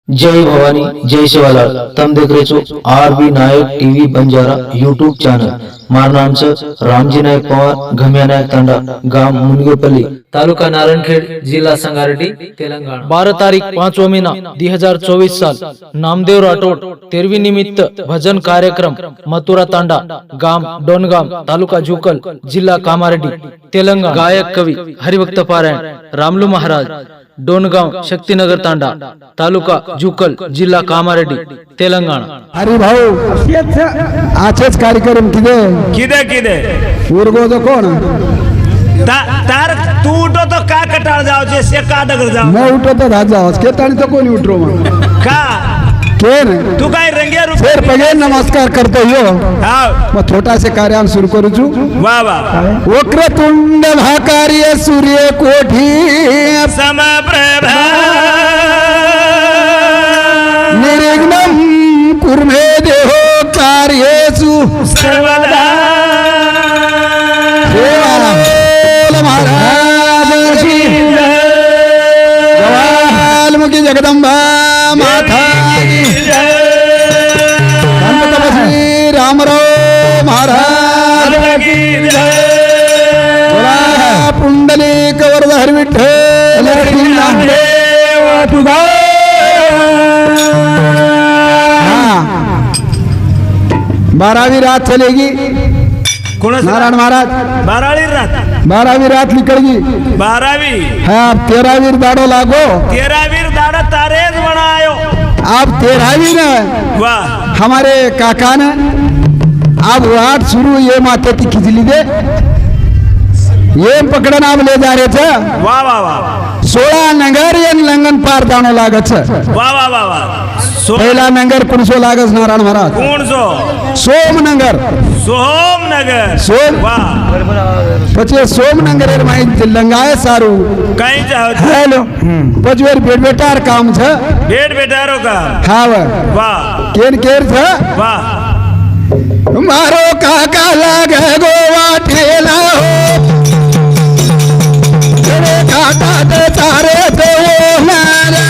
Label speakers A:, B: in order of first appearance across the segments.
A: जय भवानी जय शिवालाल। तम देख रहे છો आरबी नायक टीवी बंजारा यूट्यूब चॅनल। મારું નામ છે રામજી નાયક પવાર, ગમ્યા નાયક તાંડા, ગામ મુનગેપલ્લી, तालुका नारायणखेड, जिल्हा संगारेड्डी, तेलंगणा। 12 तारीख 5 महिना 2024 साल। नामदेव राठोड 13वी निमित्त भजन कार्यक्रम मथुरा तांडा, गाम डोनगाम, तालुका जुकल, जिल्हा कामारेड्डी, तेलंगणा। गायक कवी हरिभक्त पारायण रामलू महाराज, डोनगाव शक्तिनगर तांडा, तालुका जुकल, जिल्हा कामारेड्डी, तेलंगणा।
B: अरे भाऊ आजच कार्यक्रम किदे
C: किदे किदे
B: उरगो कोण
C: तार तू उठो तो का कटाळ जाओ जे से का डगर जाओ
B: मैं उठो तो राज जाओ के ताणी तो कोणी उठरो मग
C: का
B: केन
C: तू काय रंगे रूप
B: फिर पगे नमस्कार करतो यो
C: हां
B: मग छोटा से कार्य सुरू करू छु
C: वाह वाह
B: वक्रतुंड महाकार्य सूर्य कोठी
C: समप्रभा
B: निर्विघ्नं कुर्मे देहो कार्येषु
C: सर्वदा
B: महाराज की जवालमुखी जगदंबा माता की संत तपस्वी रामराव महाराज
C: की
B: पुंडलिक वरद हरिविठ्ठल तुझा 12वीं रात चलेगी नारायण महाराज
C: 12वीं रात
B: 12वीं रात निकलेगी
C: 12वीं
B: है अब 13वीं दाड़ो लागो
C: 13वीं दाड़ा तारेज बनायो
B: अब 13वीं ने
C: वाह
B: हमारे काका ने अब वाट शुरू ये माते की खिचली दे ये पकड़न अब ले जा रहे थे
C: वाह वाह वाह
B: 16 नगर ये लंगन पार जानो लागत छे
C: वाह वाह वाह वाह
B: पहला नगर कुणसो लागस नारायण महाराज
C: कौन सो
B: सोमनगर
C: सोमनगर
B: सोम
C: वाह
B: पछे सोमनगर में लंगाए सारू
C: कहीं जाओ
B: हेलो पछवेर बेट बेटार काम छे
C: बेट बेटारो का
B: खाव
C: वाह
B: केर केर छे
C: वाह
B: मारो काका लागे गोवा ठेला हो तेरे काटा दे तारे तो नारे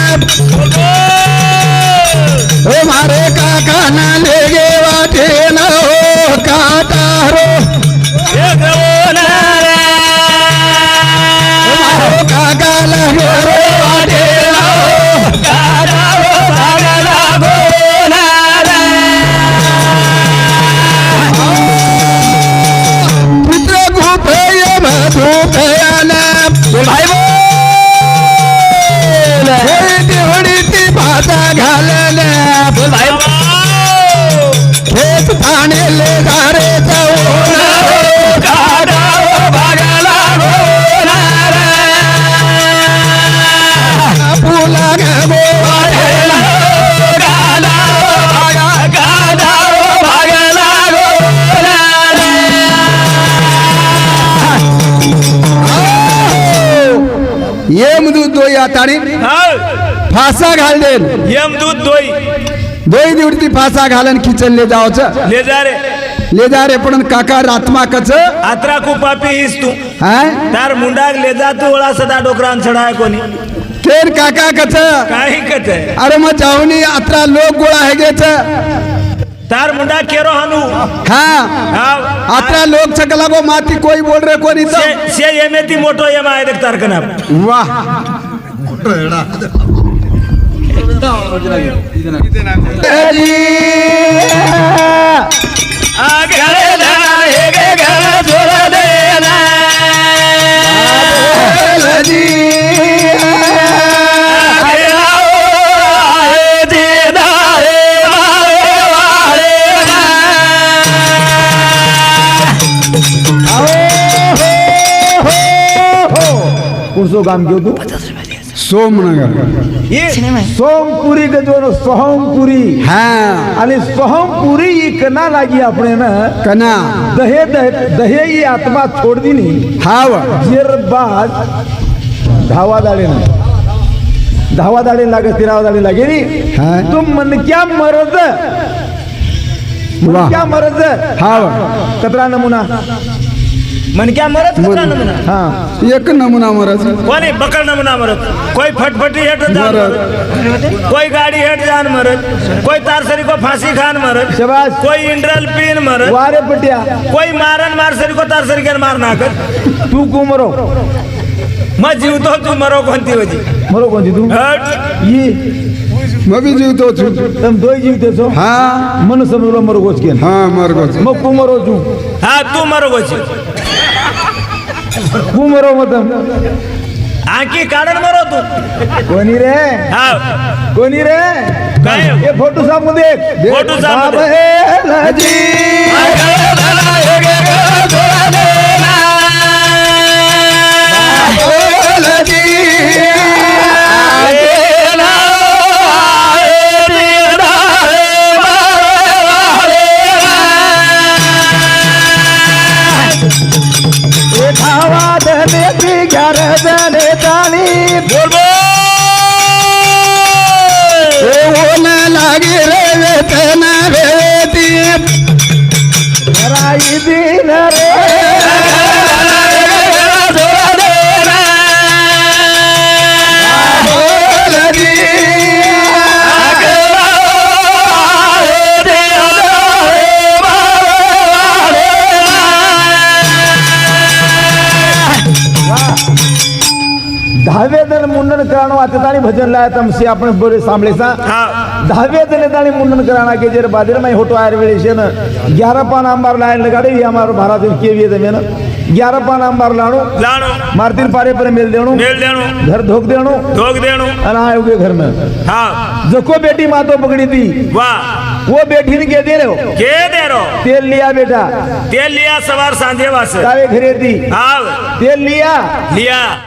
B: ओ मारे काका ना लेगे वाटे ना हो काटा रो मारो काका लगे रो वाटे ना हो काटा रो भागला गो नारे पुत्र गुफे मधु भयाना भाई भाता घालले भाई खेत थाने ले घरे काढा भागला फुला गो ये मधु दो यातानी फासा घाल देन
C: यमदूत
B: दोई दिवटी फासा घालन किचन ले जाओ ले जा रे पण काका रात्मा कच
C: आत्रा को पापी हिस तू
B: हैं
C: तार मुंडाक ले जा तू ओळा सदा डोकरान चढाय कोणी
B: केर काका कच
C: काही कते
B: अरे मग जाऊनी अत्रा लोक गोळा है गेच
C: तार मुंडा केरो हनु
B: हाँ अत्रा लोक छकला गो माती कोई बोल रहे कोनी तो
C: से येमेती मोटो येमा आहे देख तार कना
B: वाह
D: कुणसो काम क्यों तू
B: सोमनगर
C: ये
D: सोमपुरी के जो सोहमपुरी
B: हाँ
D: आणि सोहमपुरी इकना लागी अपने ना
B: कना
D: दहे दहे दहे ही आत्मा छोड़ दी नहीं
B: हाव
D: जेर बाद धावा दाड़े लागे तिरावा दाड़े लागे नी
B: हाँ।
D: तुम मन क्या मरद
B: वाह।
D: क्या मरद
B: हाव
D: कतरा नमूना
C: मन क्या मरत कतरा नमुना
B: हाँ एक नमुना मरत
C: कोणी बकल नमुना मरत कोई फटफटी हेठ जान मरत कोई गाड़ी हेठ जान मरत कोई तारसरी को फांसी खान मरत
B: शाबाश
C: कोई इंड्रल पीन मरत
B: वारे पटिया
C: कोई मारन मारसरी को तारसरी के मार नाकत
B: तू को मरो
C: मैं जीवतो तू मरो कोणती होती
B: मरो कोणती तू
C: हट
B: ये मैं भी जीवतो छु तुम दो ही जीवते छो हाँ मन समझलो मरो गोच के हाँ मर गोच मैं को मरो छु
C: हाँ तू मरो कोची
B: को मरो मतलब
C: आंकी काढन मरो तू
B: कोणी रे
C: हाँ
B: कोणी रे
C: काय
B: ये फोटो सामने देख
C: फोटो सामने
B: लजी लागे रे वेतना वेती राई दिन रे दहावे जण मुंडन कराणो आता ताणी भजन लाया तमसे आपण बरे सांभळे सा दहावे जण ताणी मुंडन कराणा के जर बादर में होटो आयर वेळेशन 11 पान आंबार लायन लगाडे ही हमारो भारत के वी दमेन 11 पान आंबार लाणो मारतीन पारे पर मेल देणो घर धोक देणो अन आयोगे घर में
C: हाँ
B: जको बेटी मातो पकड़ी थी
C: वाह
B: वो बेटी ने के दे रहो तेल लिया बेटा
C: तेल लिया सवार सांझे वास
B: कावे घरे थी
C: हाँ
B: तेल लिया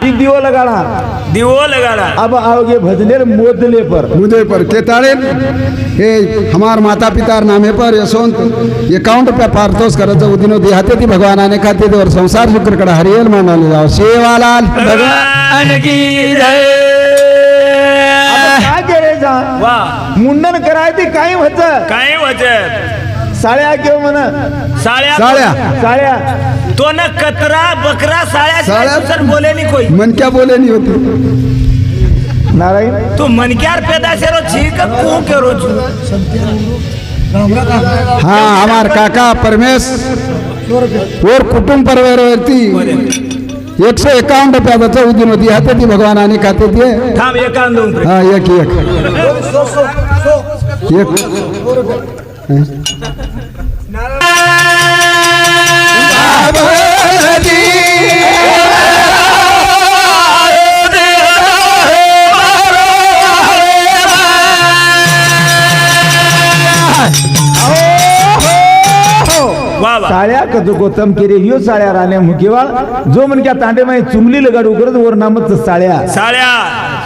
B: एक दियो लगाना अब आओगे भजनेर मोदले पर मुदे पर केताड़े हे हमार माता पिता नामे पर यशवंत अकाउंट पे पारतोष करत दिनो देहाते थी भगवान आने खाते थे और संसार शुक्र कड़ा हरियल माना ले जाओ सेवालाल भगवान की जय वाह मुंडन कराय ते काही होत साळ्या किंवा म्हणा साळ्या
C: तो न कतरा बकरा साळ्या सर बोले नहीं कोई
B: मन क्या बोले नहीं होते नारायण
C: तू मन क्या पैदा से रो ठीक को के रोज
B: हाँ हमार काका परमेश और कुटुंब परिवारवरती 151 रुपया बचा उदिन होती हाते थी भगवान आने खाते थे
C: थांब एक दूं
B: हाँ एक साळ्या कजो गोतम केरे ह्यो साळ्या राण्या मुकेवाळ जो मनक्या तांडे माय चुंगली लगाडू करत वर नामच साळ्या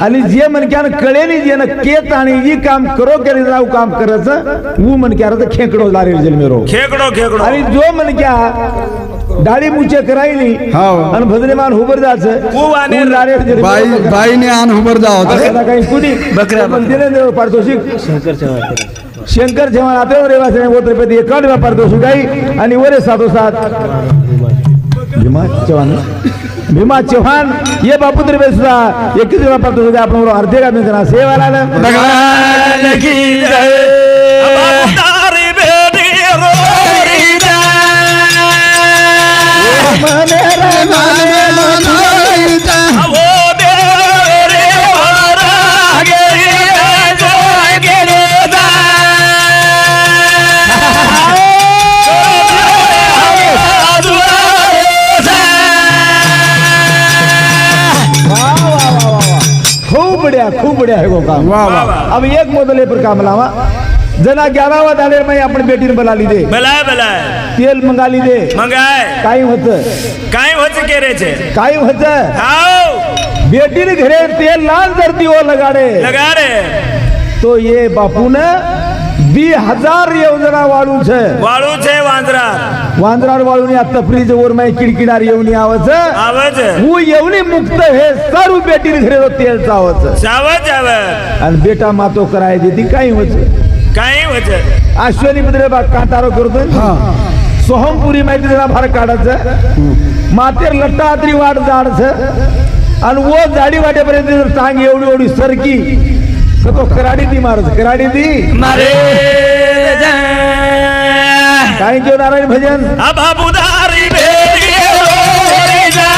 B: आणि जे मनक्यान कळेनी जे न के ताणी जी काम करो केले जाऊ काम करच वो मनक्या रत खेकडो लारे जलमेरो खेकडो आणि जो मनक्या डाळी मुचे करायली आणि भजने मान हुबर जाच बाई ने आन हुबर जाओ काही कुणी बकरा मंदिरे पारितोषिक शंकर जेव्हा आते रेवासे वो रुपये 51 व्यापार दोषी गाई आणि वरे साधोसात भीमा चव्हाण ये बापू रुपये सुद्धा 21 व्यापार दोषी आपण अर्धे का मिळणार सेवाला भगवान की जय खूब बढ़िया है वो काम वाह वाह अब एक मोदले पर काम लावा जना 11वा दाले में अपनी बेटी ने बुला ली दे
C: बुला
B: तेल मंगा ली दे
C: मंगाए
B: काही होत
C: के रे छे
B: काही होत
C: आओ
B: बेटी ने घरे तेल लाल करती वो लगा रे तो ये बापू ने 20,000 योजना वाळू छे वांद्रार वाळू ने आता फ्रीज वर मै किडकिडार येऊन आवच वो येवनी मुक्त हे सारू बेटी ने घरे तेल चावच आणि बेटा मातो कराय देती काही होत अश्वनी बदले कांतारो करतो सोहमपुरी माहिती जरा फार काढायचं मातेर लट्टा आतरी वाट जाडस आणि वो जाडी वाटेपर्यंत जर टांग एवढी एवढी सरकी तर तो कराडी ती मारस कराडी ती
C: मारे
B: काय केव नारायण भजन
C: अबाबुदारी भेरी रे जा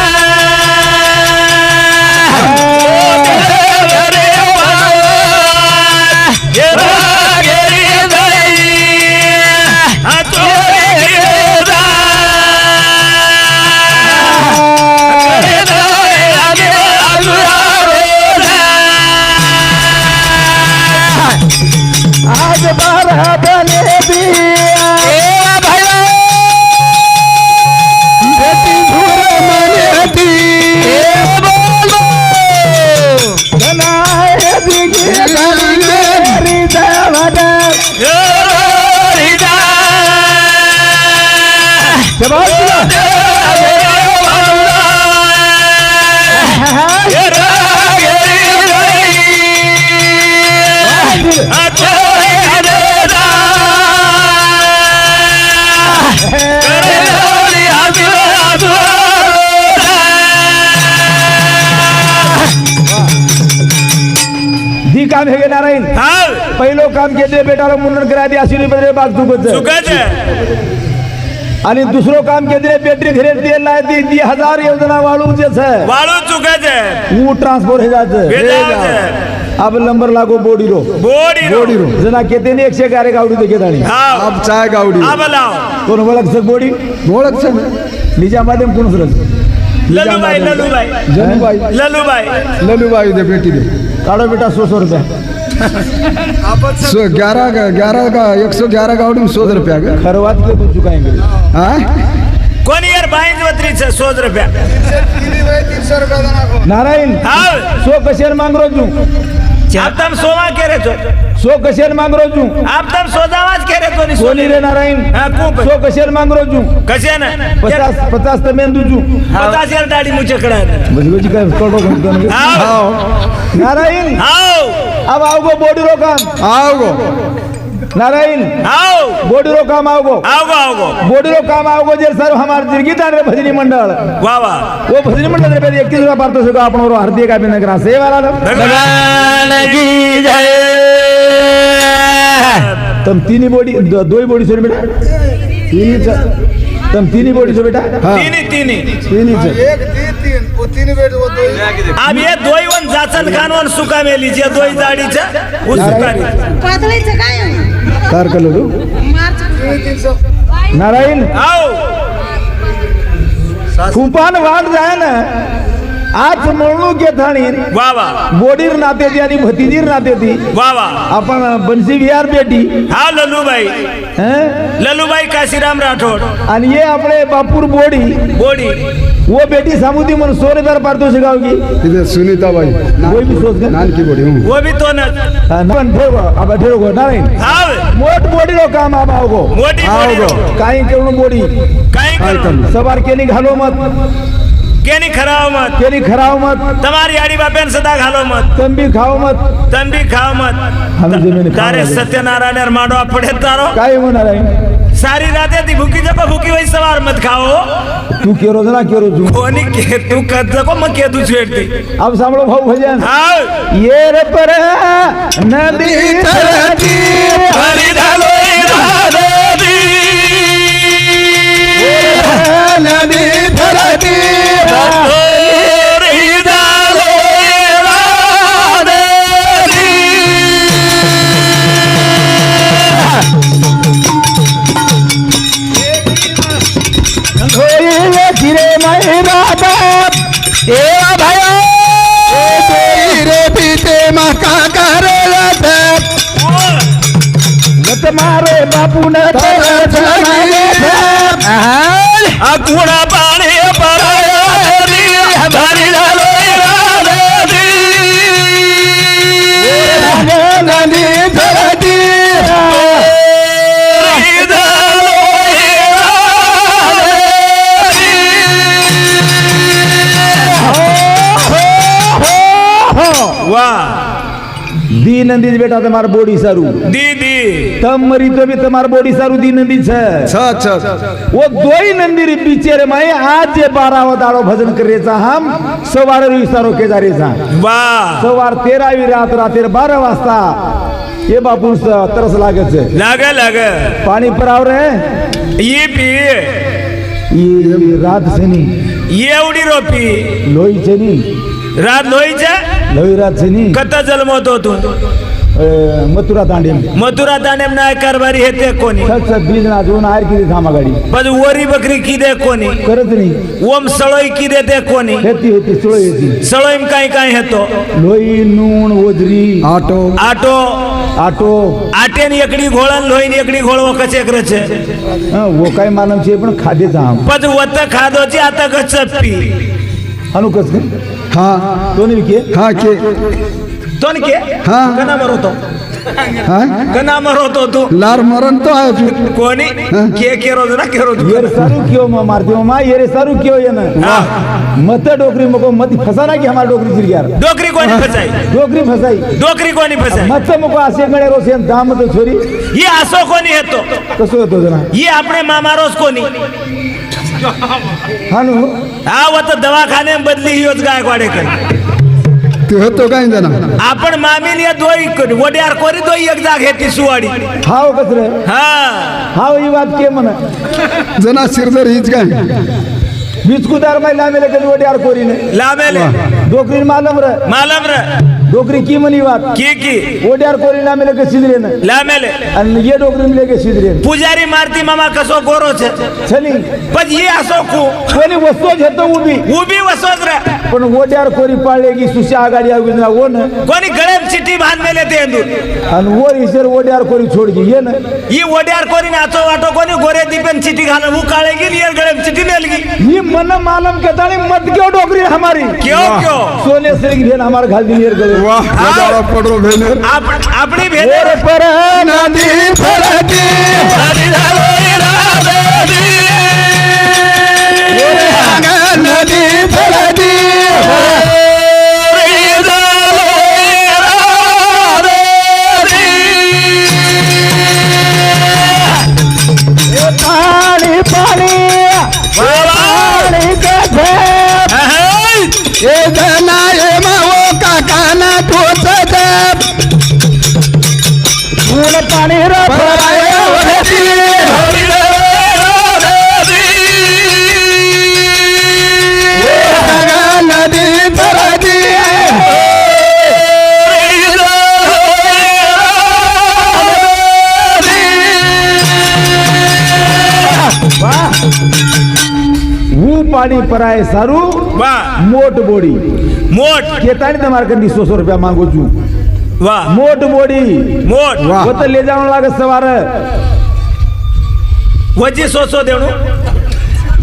B: आज बारह बने दिया बेटी झूर मनेती बनाए दिखे मेरी दावत जी काम हे नारायण पहिलो काम केले बेटाला मुंडन करायचे अशी बदले बाग चुकत आणि दुसरो काम केले बेटरी घरे तेल लायती 1000 योजना वाळूचे
C: वाळू चुकायचे
B: वो ट्रांसपोर्ट हे जायचं अब नंबर लागो बोडी रो जना केते ने 111 गावडी देखे दाणी
D: अब चाय गावडी
C: अब लाव
B: कोण ओळख सक बोडी
D: ओळख सक
B: निजामादेम कोण सरस
C: ललूबाई
D: जनुबाई ललूबाई दे बेटी दे
B: काढो बेटा 100 रुपया
D: 11 का 111 गावडी 100 रुपया का
B: खरवात के तू चुकाएंगे
D: हां
C: कोणी यार 22 रुपया
B: नारायण सो कशेर मांग रो तू
C: आपदम सोवा केरे तो
B: सो कशेर मांग रो तू
C: आपदम सोदावाज केरे तो नि
B: सोनी रे नारायण सो कशेर मांग रो तू
C: कसे ना
B: 50 त मेंदू तू
C: 50 यार दाढी मुझे कड़ा
B: बजबजी काय कोडो कोण
C: हां
B: नारायण
C: आओ
B: अब आओगो बॉडी रो काम
D: आओगो
B: नारायण
C: आओ
B: बॉडी रो काम आओगो बॉडी रो काम आओगो जे सर हमार जिरगीदार रे भजनी मंडल
C: वाह वाह
B: वो भजनी मंडल रे 21 रुपया पारतो सको आपण रो हार्दिक अभिनंदन सेवा
C: भगवान की जय
B: तम तीनी बॉडी दोई बॉडी सर बेटा तम तीनी बॉडी सो बेटा
C: तीनी अब ये दोई वन जाचन खानवन सुका में लीजिए दोई जाडीचा उस सुकारी
E: पातळीचं काय
B: कार कलर नारायण
C: आओ
B: कुंपान वाट जाय ना आज म्हणू के थाणी
C: वाह वाह
B: बोडीर नाते ती आणि भतीजीर नाते ती
C: वाह वाह
B: आपण बंसी विहार बेटी
C: हाँ ललूबाई काशीराम राठौड़
B: आणि ये आपले बापूर बोडी वो बेटी सामुदी मन 100 रुपया पारतो शिकावगी
D: इधर सुनीता भाई
B: वो भी सोच गए
D: नान की बड़ी हूं
C: वो भी तो न
B: पण ठेव अब ठेव नारायण
C: हाँ
B: मोट बोडी रो काम अब आओगो
C: मोटी बोडी
B: काही करून बोडी
C: काही करू
B: सवार केनी घालो मत
C: केनी खराव मत तुम्हारी आड़ी बापेन सदा घालो मत
B: तम भी खाओ मत हम जमीन
C: तारे सत्यनारायण माडो पड़े तारो
B: काय होणार आहे
C: सारी रातें थी भूखी जब भूखी वही सवार मत खाओ
B: तू केरो जना केरो तू
C: कोनी के तू कद को म के तू छेड़ती
B: अब सांभळो भाऊ भजन
C: हां
B: ये रे पर नदी तरती
C: हरी ढालो नदी
B: नदी तरती मारे बापू ने
C: अकुड़ा पानी
B: दी नंदी बेटा ता તમાર બોડી સારું
C: दीदी
B: તમ મરી તો બી તમાર બોડી સારું દી નંદી છે वो दोई नंदी रे पीछे रे माई आज जे 12 दाड़ो भजन करे चा हम सवार विसारो के जा रे चा
C: वाह
B: सवार 13वी रात रात्री 12 वाजता ये बापू तरस लागे छे
C: लागे लागे
B: पानी पराव रे
C: ये पी
B: ये रात से नहीं
C: ये एवढी रोपी
B: लोई छे नहीं
C: रात लोईच्या
B: लोई रात से नहीं
C: कथा जन्मतो तू
B: मथुरा तांडे
C: मथुरा तांडेम नाय कारभारी हे ते कोणी
B: सच बीज ना जोन आर की थामा गाडी
C: पण वरी बकरी की दे कोणी
B: करत नाही
C: ओम सळोई की दे ते कोणी
B: हेती हेती सुळो येती
C: सळोईम काय काय हेतो
B: लोई नून ओजरी
C: आटो
B: आटो
C: आटेन एकडी घोळन लोईन एकडी घोळव कसे करचे
B: वो काय मालम छे पण खादे जा हम
C: पण वत खादोची आता कचपी
B: अनु कस
E: हाँ
B: दोन्ही के
E: हाँ के
C: तोन के
E: हाँ.
C: कना मरतो
E: हाँ
C: कना मरतो तू
E: लार मरण तो है फिर
C: कोणी के रोज ना के रोज
B: ये सारू क्यों मारते हो मां ये सारू क्यों ये ना मत डोकरी मको मत फसाना की हमार डोकरी चिर यार
C: डोकरी कोणी फसाई
B: डोकरी फसाई
C: डोकरी कोणी फसाई
B: मत मको असे गळे रोसे दाम तो छोरी
C: ये असो कोणी येतो
B: कसो होतो जना
C: ये आपणे मामारोस कोणी
B: हानु
C: हा वत दवाखाने बदली हियोच गायकवाडेकर
E: तू है तो कहीं जाना
C: आपण मामीन या दोई वड्यार कोरी दोई एक जाग हेती सुवाडी
B: हाव कसरे
C: हा
B: हाव ही बात के मन
E: जना सिरदर हीच काय
B: बिस्कुदार मै लामेले कदी वड्यार कोरी ने
C: लामेले
B: डोकरी मालम रे डोकरी की मनी बात
C: की
B: वड्यार कोरी लामेले के सिदरे ने
C: लामेले
B: आणि ये डोकरी मिले के सिदरे
C: पुजारी मारती मामा कसो गोरो छे
B: छली
C: पण ये असो को
B: कोणी वस्तो घेतो
C: उभी वसोत रे
B: पण वड्यार कोरी पाळलेगी सुशा आगाडी आवी ना वो न
C: कोणी गळेम चिठी बांधलेले ते अंदूर
B: आणि वो ईश्वर वड्यार कोरी छोडगी ये न
C: ही वड्यार कोरी नाचो वाटो कोणी गोरे दीपन चिठी घाल वो काळेगी नियर गळेम चिठी मेलगी
B: ये मन मालम केतानी मत क्यों डोकरी हमारी
C: क्यों
B: सोने सिंह भेन हमार घाल दिनियर गले
E: वाह नजारा पडरो भेने
C: आपणी भेले
B: और पर
E: नदी फरती
C: हरी झालोय राधेली
E: नदी फरती
C: हरी झालोय राधेली
B: पानी पानी पानी के भे
E: ये जना ये मावो काकाना ठोत दे
B: ऊन पानी रे भराय
E: वरती
C: हरी
E: नदी फरती
B: वो पानी पराय सारू
C: वाह
B: मोट बोडी
C: मोट
B: केतानी તમાર કંદી 100 રૂપિયા માંગુ છું
C: वाह
B: मोट बोडी
C: मोट
E: वाह.
B: वो तो ले जावण लागे सवारे
C: वजी सोसो देणू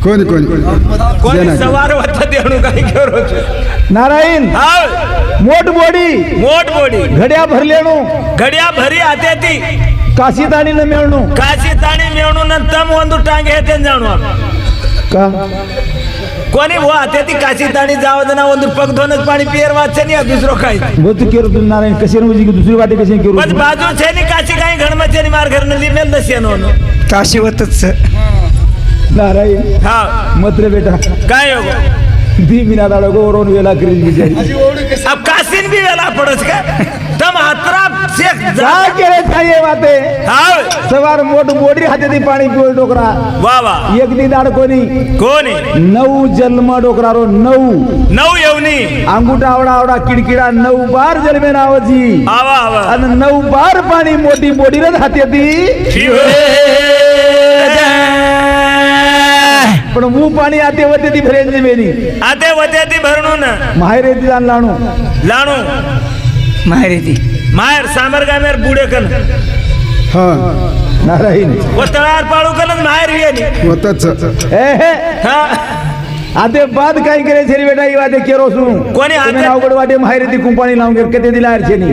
E: कोणी कोणी
C: कोणी
E: देणार.
C: सवार वत देणू काय करो
B: नारायण
C: हा
B: मोट बोडी
C: मोट बोडी
B: घड्या भरलेणू
C: घड्या भरी आते ती
B: काशी ताणी न मेळणू
C: ಕಾಶಿ ತಾಣಿ ಮೇವಣು ನನ್ನ ತಮ್ಮ ಒಂದು ಟಾಂಗೆ ಹೇಳ್ತೇನೆ ಜಾಣು
B: का
C: कोणी हो आते ती काशी ताणी जाव ना ಒಂದು पग धोनच पाणी पियर वाचे नाही दुसरो काय
B: वो तो केरो तुम नारायण कशी म्हणजे की दुसरी वाटे कशी केरो
C: पण बाजू छे नी काशी काही घणमचे नी मार घर नली मेल दसे नो
E: काशीवतच
B: नारायण
C: हा
B: मत्र बेटा
C: काय हो
B: दी मिना दाडो गोरोन वेला करी बिचारी
C: अब काशीन भी वेला पडस का तम हात्रा से
B: जा केरे थाये वाते
C: हा
B: सवार मोट बोडी हाते ती पाणी पिओ डोकरा
C: वा वा
B: एक दी दाड कोणी
C: कोणी
B: 9 जन्म डोकरा रो 9
C: नऊ येवनी
B: अंगुठा आवडा आवडा किडकिडा 9 बार जन्मे नावजी
C: आवा आवा
B: आणि 9 बार पाणी मोठी बोडी रे हाते ती पण वो पाणी आते वते ती भरेंजी मेनी
C: आते वते ती भरणू ना
B: माहेर येते जाण लाणू
C: लाणू
E: माहेरी ती
C: माहेर सामर गामेर बुडे कन
E: हाँ
B: नारायण
C: व तळार पाळू कन माहेर येनी
E: होतच
B: ए हे
C: हा
B: आते बाद काय करे छरी बेटा ई वाते केरो सु
C: कोणी आते-
B: तुम्ही अवघड वाटे माहेर ती कुंपाणी लावून कते दिला अर्चनी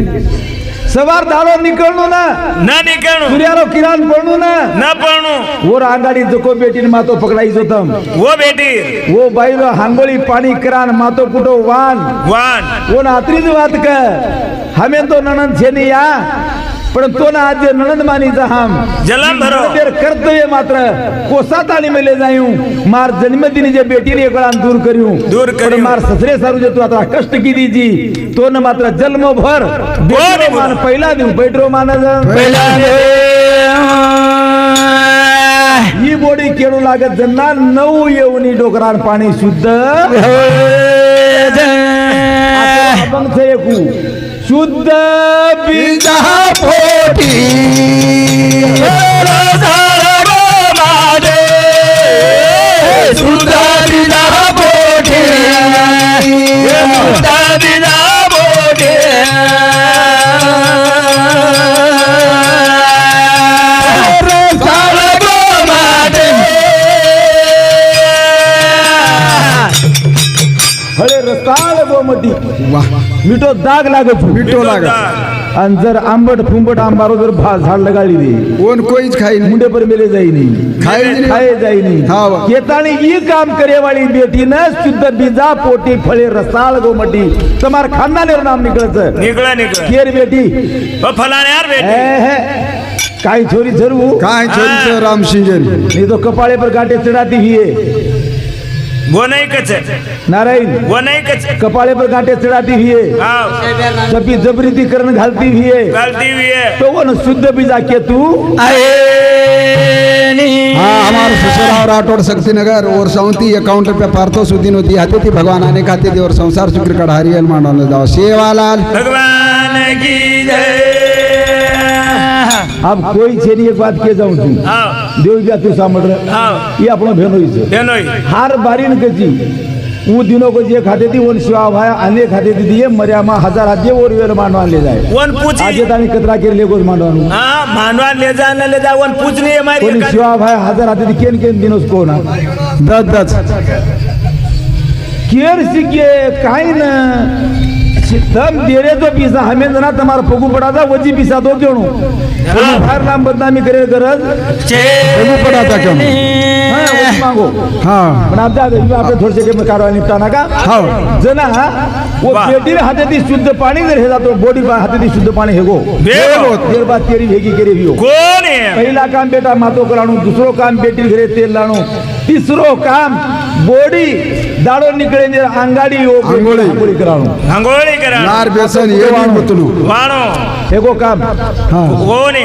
B: सवार दाड़ो निकलनो ना
C: न निकलू
B: सूर्यारो किरण पड़नो ना
C: न पड़ू
B: वो आगाड़ी जको बेटी मातो पकड़ाई जो तम
C: वो बेटी
B: वो बाईलो हांगोली पानी करान मातो कुटो वान
C: वान
B: वो नात्री बात का हमें तो ननद छे नहीं या पण तो ना आज ननद मानी जा हम
C: जलम भरो
B: तेर कर्तव्य मात्र कोसा ताली में ले जायूं मार जन्मदिन जे बेटी ने एकड़ा दूर करियूं
C: दूर करियूं।
B: पण मार ससरे सारू जे तू आता कष्ट की दीजी तो न मात्र जन्म भर बेटरो मान पहिला देऊ बेटरो मान
C: पहिला
B: ही बोडी केळू लागत जन्ना 9 येवनी डोकरान पाणी शुद्ध अभंग छे एकू शुद्ध बीजा पोटी
C: शुद्ध बिना बोटे शुद्ध बिना बोटे
B: हळे रसाळ गोमटी
E: वाह
B: मिठो दाग लागत
E: मिठो लागा
B: आणि जर आंबट फुंबट आंबारो जर झाड लगाडी दे
E: कोण कोईच खाई नहीं
B: मुंडे पर मिले जाई नहीं खाए जाई नहीं
E: हाँ वाह।
B: केतानी ई काम करे वाली बेटी न शुद्ध बीजा पोटी फळे रसाळ गोमटी तमार खानदानेर नाम निकळत
C: निकला निकला
B: केर बेटी
C: ओ फलाने यार बेटी
B: काही छोरी जरूर
E: काय चोरी राम सिंजन
B: नहीं तो कपाळे पर गांठे चढ़ाती हुई है
C: वो नहीं कच
B: नारायण
C: वो नहीं कच
B: कपाळे पर गांठे चढ़ाती हुई है
C: हाँ
B: सभी जबरीती करण घालती हुई है
C: गलती हुई है
B: तो वो न शुद्ध बीजा के तू
E: हाँ हमारे ससुराल राठौड़ शक्तिनगर और सौंती अकाउंट पे पार्थो सुदीन होती आती थी भगवान आने खाती थी और संसार शुक्र का हरियल मांडो जाओ सेवालाल
C: भगवान की जय
B: अब कोई छेनी एक बात के जाऊं तू
C: हाँ
B: देव जा तू सामड़
C: हाँ
B: ये अपनो भेनोई से
C: बेनोई
B: हार बारीन कजी वो दिनों को जे खाते थी वो शिवा भाई आने खाते थी दिए मर्यामा हजार आजे और वेल मांडवा ले जाए
C: वन पूछी
B: आजे तानी कतरा के ले गोज मांडवानु
C: हाँ मानवा ले जा वन पूछ नहीं है
B: कोनी
C: हमारी
B: शिवा भाई हजार आते थी केन दिनों को ना
E: 10
B: केर सिके काई न तम देरे तो पिसा हमें जना तुम्हारा पगू पड़ा था वजी पिसा दो क्यों हर नाम बदनामी करे गरज
E: पगू पड़ा था क्यों
B: हाँ वही मांगो
E: हाँ
B: पण आप जा दे आपने थोड़े से के कारवाई निपटाना का
E: हाँ
B: जना वो
C: वाह।
B: बेटी ने हाथे दी शुद्ध पानी दे हेदा तो बॉडी पर हाथे दी शुद्ध पानी हेगो
C: भेगो।
B: देर बाद तेरी भेगी करे भी हो
C: कौन है
B: पहला काम बेटा मातो कराणू दूसरो काम बेटी घरे तेल लाणू तीसरो काम बॉडी दाड़ो निकले ने अंगाड़ी हो
E: अंगोड़ी।
B: कराणू
C: हंगोली करा
E: नार बेसन ये भी बतलू
C: वाणो
B: हेगो काम
E: हाँ
C: कौन है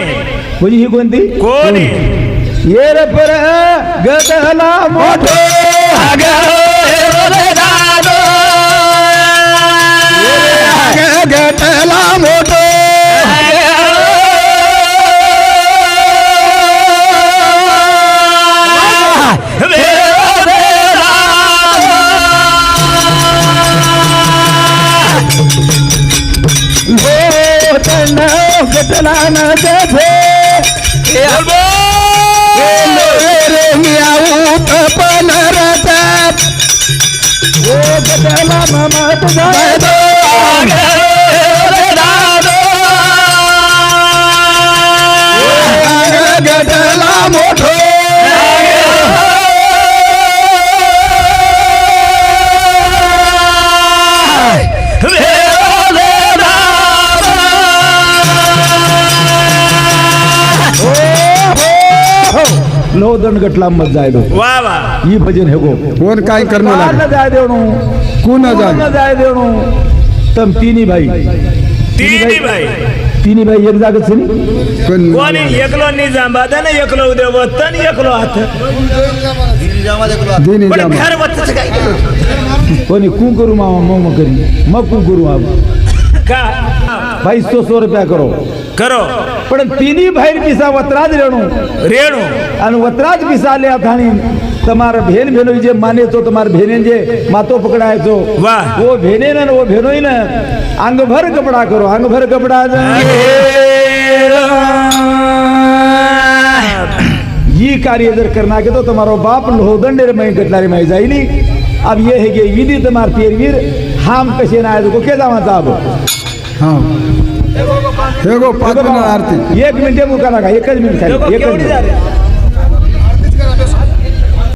B: बुझी ही कोणती
C: कौन है
B: ये रे पर गदला मोठो
E: गटला मोठो गटला न देखे ओ गटला मामा तुझा गटला मोठो
B: लो दंड गटला मत जाय दो
C: वाह वाह
B: ये भजन हेगो
E: कोण काय करणं
B: न
E: लागलं
B: जाय देणू
E: कोण जाय
B: न जाय देणू तम तीनी भाई
C: तीन ही भाई
B: तीनी भाई एक जागत से
E: कोण
C: कोणी एकलो निजाम बादा ना एकलो उद्या वतन एकलो हात
E: दिनी
C: पण
E: जामा
C: घर वतच काय
B: कोणी कू करू मामा मम करी मग कू करू आप
C: का
B: भाई 100 रुपया करो
C: करो
B: पण तीनी भाई पिसा वतराज रेणू
C: रेणू
B: आणि वतराज पिसा ले थाणी તમાર भेन भेनो जे माने तो તમાર भेने जे मातो पकड़ाए तो
C: वाह।
B: वो भेने न वो भेनोई न अंग भर कपड़ा करो अंग भर कपड़ा ये कार्य इधर करना के तो तुम्हारो बाप लोहदंडेर में गटलारी में जाईली अब ये है कि विधि तुम्हार पेरवीर हम कसे ना को के जावा साहब
E: हाँ हे गो 5 मिनिट आरती.
B: 1 मिनिट मुका नका, एकच मिनिट खाली, एकच
C: केवढी
B: मिनिट.
C: झाली